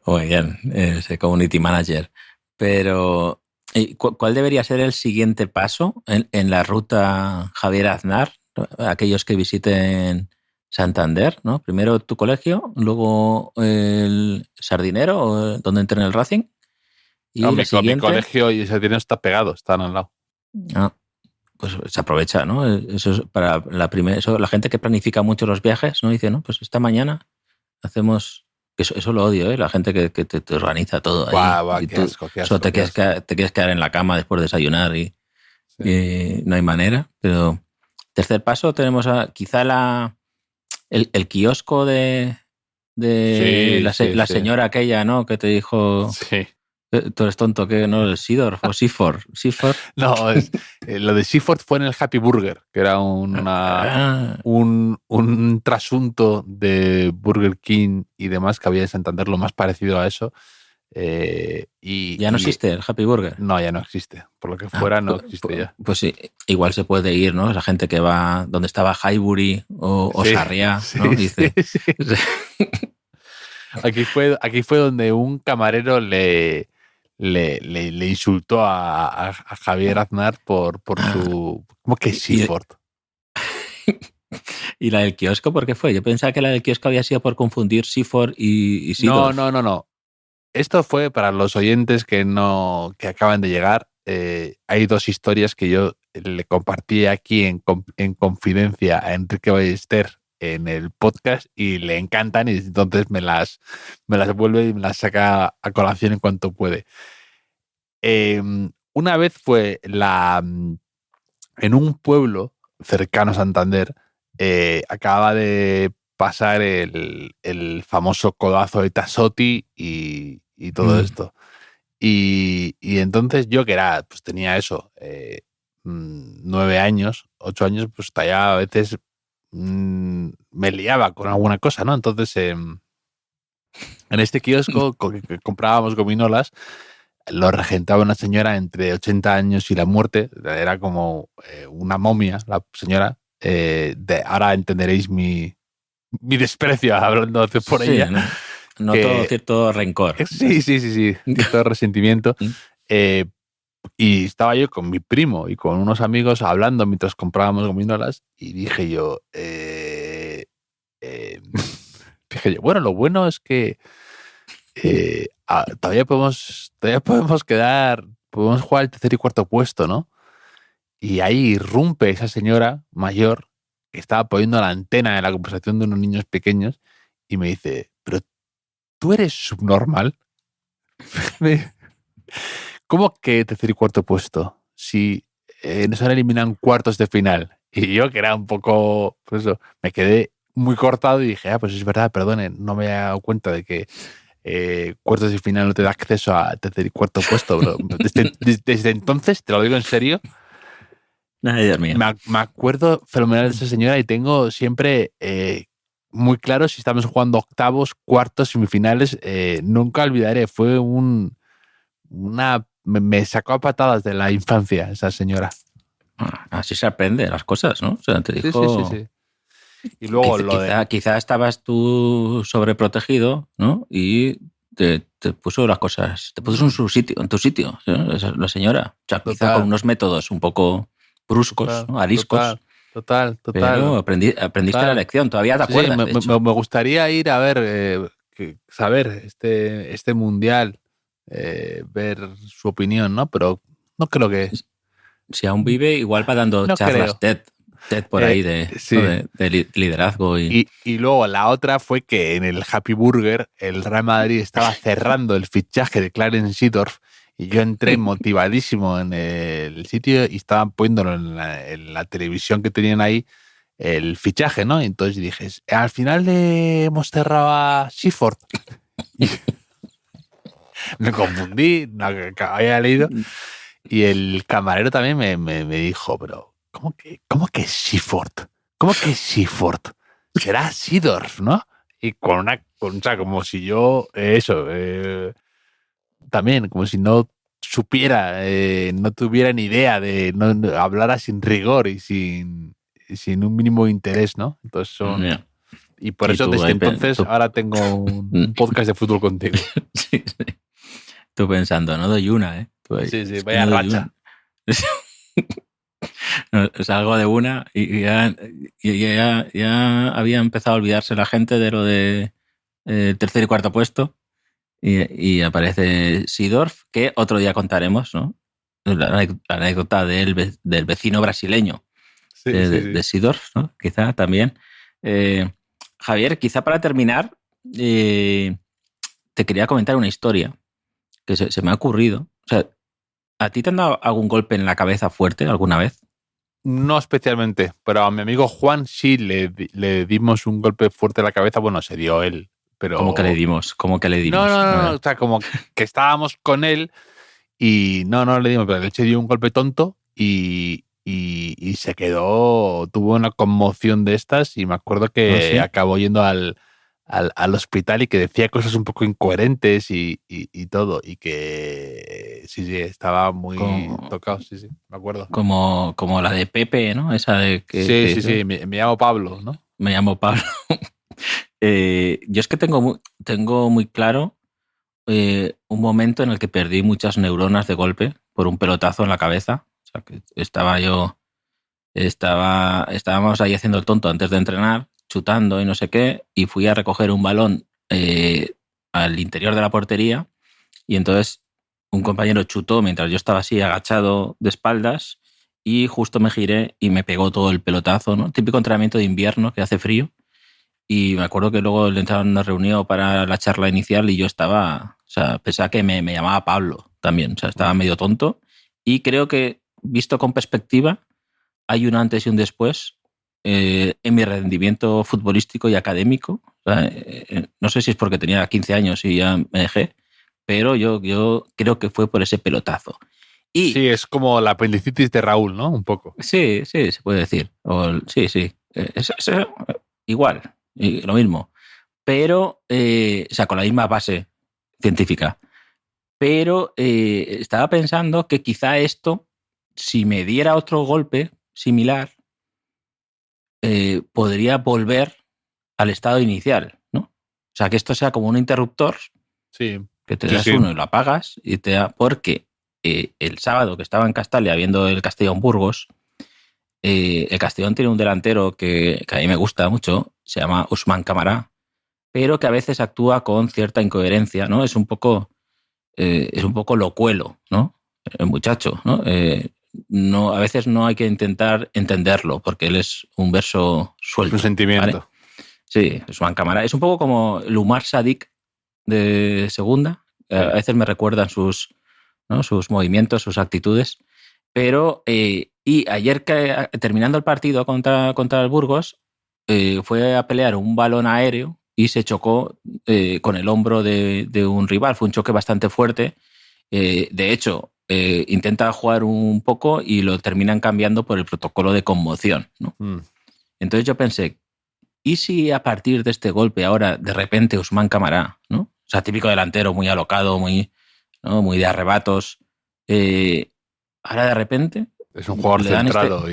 Muy bien, ese community manager. Pero, ¿cuál debería ser el siguiente paso en la ruta Javier Aznar? Aquellos que visiten Santander, ¿no? Primero tu colegio, luego el Sardinero, donde entrena el Racing. Y no, mi colegio y ese dinero está pegado, están al lado. Pues se aprovecha, ¿no? Eso es para la gente que planifica mucho los viajes, ¿no? Dice, no, pues esta mañana hacemos. Eso lo odio, ¿eh? La gente que te organiza todo. Guau, qué asco. Solo te quieres quedar en la cama después de desayunar y no hay manera. Pero tercer paso tenemos quizá el kiosco de la señora aquella, ¿no? Que te dijo. Sí. Tú eres tonto, ¿qué? ¿No? ¿El Seedorf o Seaford? No, lo de Seaford fue en el Happy Burger, que era un trasunto de Burger King y demás que había en Santander, lo más parecido a eso. ¿Ya no existe el Happy Burger? No, ya no existe. Por lo que fuera, no existe ya. Pues sí, igual se puede ir, ¿no? Esa gente que va donde estaba Highbury o Sarriá, ¿no? Dice. Sí. Aquí fue donde un camarero le insultó a Javier Aznar por su... ¿Cómo que Seaford? ¿Y la del kiosco por qué fue? Yo pensaba que la del kiosco había sido por confundir Seaford y Seedorf. No. Esto fue para los oyentes que acaban de llegar. Hay dos historias que yo le compartí aquí en confidencia a Enrique Ballester en el podcast y le encantan y entonces me las vuelve y me las saca a colación en cuanto puede. Una vez fue en un pueblo cercano a Santander, acaba de pasar el famoso codazo de Tassotti y todo esto. Y entonces yo, que pues tenía eso, 9 años, 8 años, pues ya a veces me liaba con alguna cosa, ¿no? Entonces, en este kiosco que comprábamos gominolas, lo regentaba una señora entre 80 años y la muerte. Era como una momia, la señora. ahora entenderéis mi desprecio hablando por Sí, ella. noto cierto rencor. Sí, cierto resentimiento. Y estaba yo con mi primo y con unos amigos hablando mientras comprábamos gominolas y dije yo, bueno, lo bueno es que todavía podemos quedar, podemos jugar el tercer y cuarto puesto, ¿no? Y ahí irrumpe esa señora mayor que estaba poniendo la antena en la conversación de unos niños pequeños y me dice, pero ¿tú eres subnormal? ¿Cómo que tercer y cuarto puesto? Si nos han eliminado en cuartos de final. Y yo, que era un poco, pues eso, me quedé muy cortado y dije, pues es verdad, perdone, no me he dado cuenta de que cuartos de final no te da acceso a tercer y cuarto puesto, bro. Desde entonces, te lo digo en serio, Ay, Dios mío. me acuerdo fenomenal de esa señora y tengo siempre muy claro si estamos jugando octavos, cuartos, semifinales. Nunca olvidaré, fue me sacó a patadas de la infancia esa señora. Así se aprende las cosas, ¿no? O sea, te dijo... Sí. Y luego quizá estabas tú sobreprotegido, ¿no? Y te puso las cosas, te puso en tu sitio, ¿no? La señora. O sea, quizá con unos métodos un poco bruscos, ¿no? Ariscos. Total. Pero aprendiste la lección, todavía te acuerdas. Me gustaría ir a ver, saber este mundial, ver su opinión, ¿no? Pero no creo que... Si aún vive, igual va dando charlas TED por ahí de liderazgo. Y luego la otra fue que en el Happy Burger el Real Madrid estaba cerrando el fichaje de Clarence Seedorf y yo entré motivadísimo en el sitio y estaban poniéndolo en la televisión que tenían ahí el fichaje, ¿no? Y entonces dije, al final hemos cerrado a Seaford. Me confundí, no había leído. Y el camarero también me dijo, pero ¿cómo que Seaford? ¿Cómo que Seaford? Será Seedorf, ¿no? Y o sea, como si yo, también, como si no supiera, no tuviera ni idea no hablara sin rigor y sin un mínimo interés, ¿no? Entonces y por eso desde entonces ahora tengo un podcast de fútbol contigo. Sí. Tú pensando, no doy una, ¿eh? Sí, vaya racha. Salgo de una y ya había empezado a olvidarse la gente de lo de tercer y cuarto puesto y aparece Seedorf, que otro día contaremos, ¿no? La anécdota del vecino brasileño de Seedorf, ¿no? Quizá también. Javier, quizá para terminar, te quería comentar una historia que se me ha ocurrido. O sea, ¿a ti te han dado algún golpe en la cabeza fuerte alguna vez? No especialmente, pero a mi amigo Juan sí le dimos un golpe fuerte en la cabeza. Bueno, se dio él, pero... ¿Cómo que le dimos? No, o sea, como que estábamos con él y no le dimos, pero él se dio un golpe tonto y se quedó, tuvo una conmoción de estas y me acuerdo que acabó yendo al hospital y que decía cosas un poco incoherentes y todo, y que sí, estaba muy tocado, sí, me acuerdo. Como la de Pepe, ¿no? Esa de que... Sí, me llamo Pablo, ¿no? Me llamo Pablo. Yo es que tengo muy claro un momento en el que perdí muchas neuronas de golpe por un pelotazo en la cabeza. O sea, que estábamos ahí haciendo el tonto antes de entrenar, chutando y no sé qué, y fui a recoger un balón al interior de la portería y entonces un compañero chutó mientras yo estaba así agachado de espaldas y justo me giré y me pegó todo el pelotazo, ¿no? Típico entrenamiento de invierno que hace frío. Y me acuerdo que luego le entraron a una reunión para la charla inicial y yo estaba, o sea, pensaba que me llamaba Pablo también, o sea, estaba medio tonto. Y creo que, visto con perspectiva, hay un antes y un después en mi rendimiento futbolístico y académico. O sea, no sé si es porque tenía 15 años y ya me dejé, pero yo creo que fue por ese pelotazo. Y, sí, es como la apendicitis de Raúl, ¿no? Un poco. Sí, se puede decir. Sí. Es igual, lo mismo. Pero, o sea, con la misma base científica. Pero estaba pensando que quizá esto, si me diera otro golpe similar, podría volver al estado inicial, ¿no? O sea, que esto sea como un interruptor, Sí. que te das uno y lo apagas, y te da, porque el sábado que estaba en Castalia viendo el Castellón-Burgos, el Castellón tiene un delantero que a mí me gusta mucho, se llama Ousmane Camara, pero que a veces actúa con cierta incoherencia, ¿no? Es un poco locuelo, ¿no? El muchacho, ¿no? A veces no hay que intentar entenderlo, porque él es un verso suelto. Es un sentimiento. ¿Vale? Sí, Ousmane Camara. Es un poco como el Umar Sadik de segunda. Sí. A veces me recuerdan sus movimientos, sus actitudes. Pero, y ayer terminando el partido contra el Burgos, fue a pelear un balón aéreo y se chocó con el hombro de un rival. Fue un choque bastante fuerte. De hecho, intenta jugar un poco y lo terminan cambiando por el protocolo de conmoción, ¿no? Entonces yo pensé, ¿y si a partir de este golpe ahora de repente Ousmane Camara, ¿no? O sea, típico delantero, muy alocado, muy de arrebatos, ahora de repente... Es un jugador centrado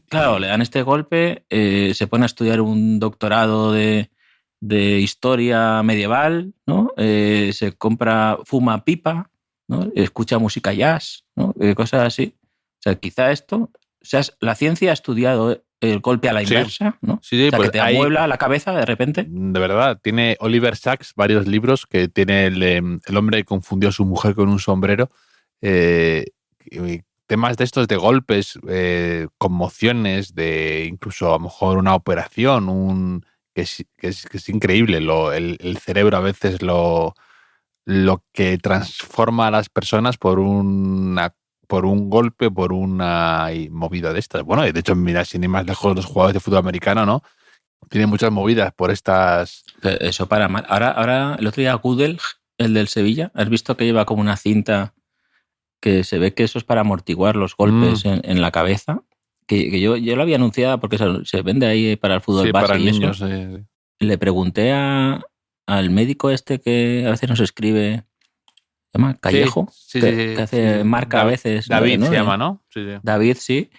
Claro, le dan este golpe, se pone a estudiar un doctorado de historia medieval, ¿no? Se fuma pipa, ¿no? Escucha música jazz, ¿no? Cosas así. O sea, quizá esto... O sea, la ciencia ha estudiado el golpe a la inversa, ¿no? Sí, o sea, pues que te amuebla la cabeza de repente. De verdad, tiene Oliver Sacks varios libros que tiene el hombre que confundió a su mujer con un sombrero. Temas de estos de golpes, conmociones, de incluso a lo mejor una operación, que es increíble. El cerebro a veces lo que transforma a las personas por un golpe, por una movida de estas. Bueno, de hecho, mira, sin ir más lejos, los jugadores de fútbol americano, ¿no? Tienen muchas movidas por estas... Eso para mal. Ahora, el otro día Gudel, el del Sevilla, ¿has visto que lleva como una cinta que se ve que eso es para amortiguar los golpes en la cabeza? Que yo lo había anunciado porque se vende ahí para el fútbol base para y niños. Eso. Le pregunté al médico este que a veces nos escribe... ¿Se llama Callejo? Que hace marca a veces. David, ¿no? Se llama, ¿no? Sí. David, sí.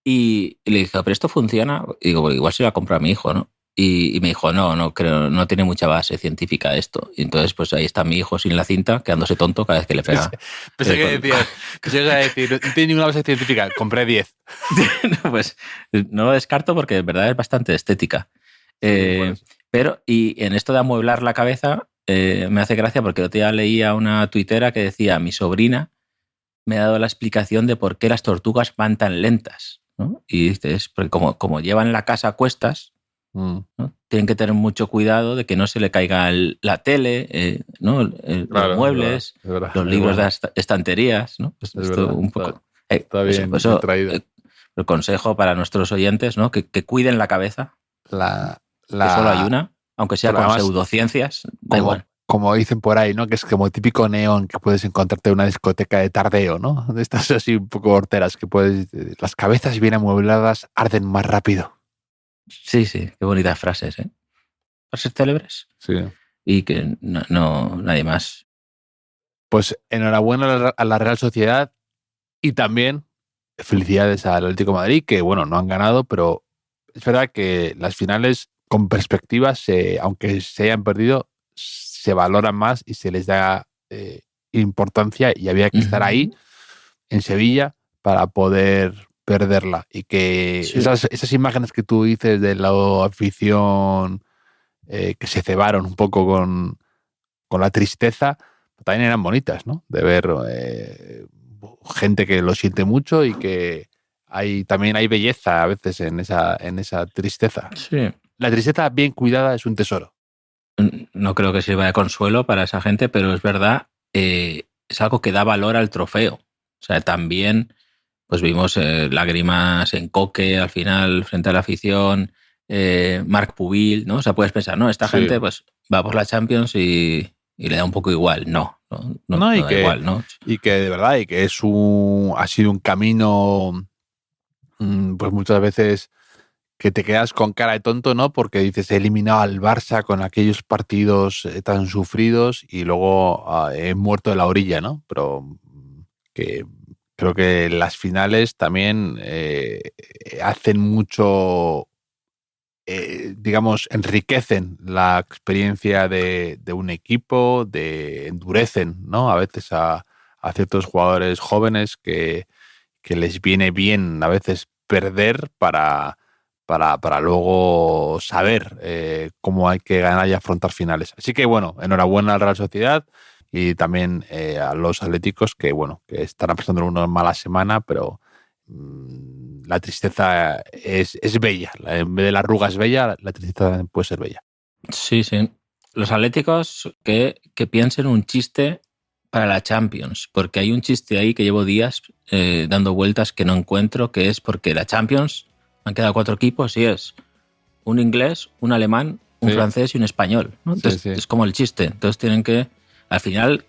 Y le dije, ¿pero esto funciona? Y digo, igual se lo ha comprado a mi hijo, ¿no? Y me dijo, no creo, no tiene mucha base científica esto. Y entonces, pues ahí está mi hijo sin la cinta, quedándose tonto cada vez que le pega. Pensé que iba a decir, no tiene ninguna base científica, compré 10. Pues no lo descarto porque de verdad es bastante estética. Pero, y en esto de amueblar la cabeza, me hace gracia porque el otro día leía una tuitera que decía, mi sobrina me ha dado la explicación de por qué las tortugas van tan lentas, ¿no? Y dices, porque como llevan la casa a cuestas, ¿no? Tienen que tener mucho cuidado de que no se le caiga la tele, ¿no? Los muebles, es verdad, los libros de las estanterías, ¿no? Pues esto verdad, un poco... Está bien traído. El consejo para nuestros oyentes, ¿no? Que cuiden la cabeza, que solo hay una, aunque sea con pseudociencias, da igual. Como dicen por ahí, ¿no? Que es como el típico neón que puedes encontrarte en una discoteca de tardeo, ¿no? De estas así un poco horteras que las cabezas bien amuebladas arden más rápido. Sí, qué bonitas frases, ¿eh? Frases célebres. Sí. Y que no nadie más. Pues enhorabuena a la Real Sociedad y también felicidades al Atlético de Madrid, que bueno, no han ganado, pero es verdad que las finales con perspectivas, aunque se hayan perdido, se valoran más y se les da importancia y había que estar ahí en Sevilla para poder perderla y que esas imágenes que tú dices de la afición que se cebaron un poco con la tristeza también eran bonitas, ¿no? De ver gente que lo siente mucho y que también hay belleza a veces en esa tristeza. Sí. La tristeza bien cuidada es un tesoro. No creo que sirva de consuelo para esa gente, pero es verdad, es algo que da valor al trofeo. O sea, también pues vimos lágrimas en Coque al final frente a la afición, Marc Pubil, ¿no? O sea, puedes pensar, no, esta gente pues va por la Champions y le da un poco igual. No da igual, ¿no? Y que de verdad, y que ha sido un camino, pues muchas veces que te quedas con cara de tonto, ¿no? Porque dices, he eliminado al Barça con aquellos partidos tan sufridos y luego he muerto de la orilla, ¿no? Pero que creo que las finales también hacen mucho digamos, enriquecen la experiencia de un equipo, endurecen, ¿no? A veces a ciertos jugadores jóvenes que les viene bien a veces perder para luego saber cómo hay que ganar y afrontar finales. Así que, bueno, enhorabuena al Real Sociedad y también a los atléticos que, bueno, que están pasando una mala semana, pero la tristeza es bella. En vez de la arruga es bella, la tristeza puede ser bella. Sí, sí. Los atléticos que piensen un chiste para la Champions, porque hay un chiste ahí que llevo días dando vueltas que no encuentro, que es porque la Champions han quedado 4 equipos y es un inglés, un alemán, un francés y un español, ¿no? Entonces, es como el chiste. Entonces tienen que, al final,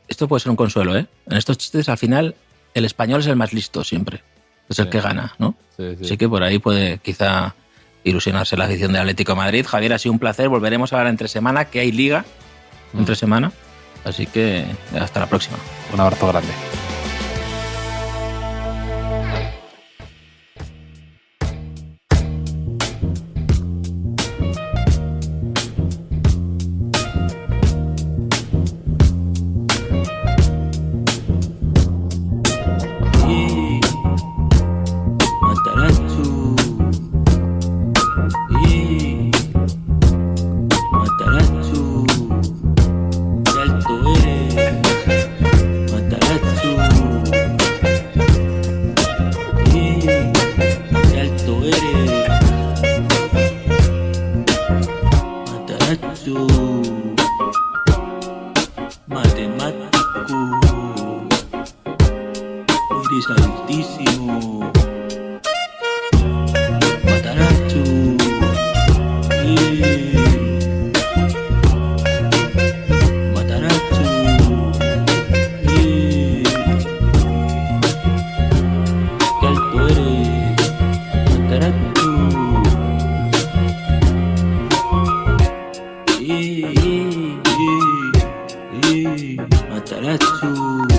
esto puede ser un consuelo, ¿eh? En estos chistes, al final, el español es el más listo siempre. Es el que gana, ¿no? Así que por ahí puede quizá ilusionarse la afición del Atlético de Madrid. Javier, ha sido un placer. Volveremos a hablar entre semana, que hay liga entre semana. Así que hasta la próxima. Un abrazo grande. Matarazzo.